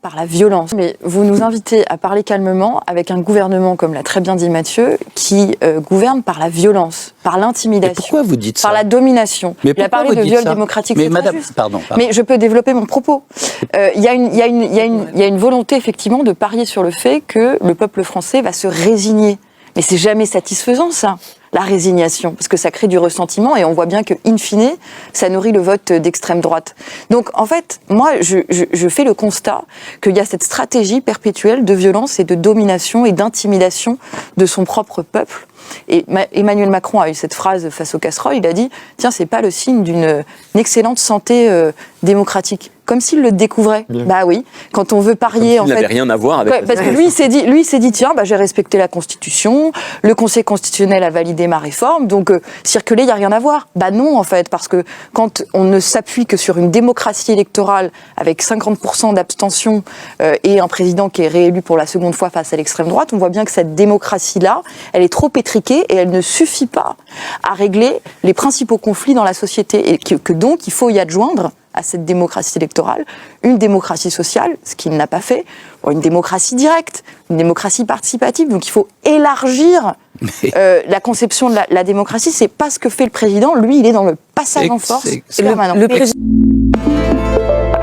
Par la violence. Mais vous nous invitez à parler calmement avec un gouvernement, comme l'a très bien dit Mathieu, qui gouverne par la violence, par l'intimidation. Mais pourquoi vous dites ça ? Par la domination. Mais il a parlé de viol démocratique. Mais madame, pardon. Mais je peux développer mon propos. Il y a une volonté, effectivement, de parier sur le fait que le peuple français va se résigner. Mais c'est jamais satisfaisant, ça. La résignation, parce que ça crée du ressentiment et on voit bien que, in fine, ça nourrit le vote d'extrême droite. Donc, en fait, moi, je fais le constat qu'il y a cette stratégie perpétuelle de violence et de domination et d'intimidation de son propre peuple. Et Emmanuel Macron a eu cette phrase face aux casseroles, il a dit « Tiens, c'est pas le signe d'une excellente santé démocratique ». Comme s'il le découvrait. Bien. Bah oui, quand on veut parier... Comme s'il n'avait rien à voir avec... Ouais, parce que lui, il s'est dit, tiens, j'ai respecté la Constitution, le Conseil constitutionnel a validé ma réforme, donc circuler, il n'y a rien à voir. Bah non, en fait, parce que quand on ne s'appuie que sur une démocratie électorale avec 50% d'abstention et un président qui est réélu pour la seconde fois face à l'extrême droite, on voit bien que cette démocratie-là, elle est trop étriquée et elle ne suffit pas à régler les principaux conflits dans la société et que donc il faut y adjoindre à cette démocratie électorale, une démocratie sociale, ce qu'il n'a pas fait, une démocratie directe, une démocratie participative. Donc il faut élargir la conception de la démocratie. C'est pas ce que fait le président. Lui, il est dans le passage en force permanent. Le président...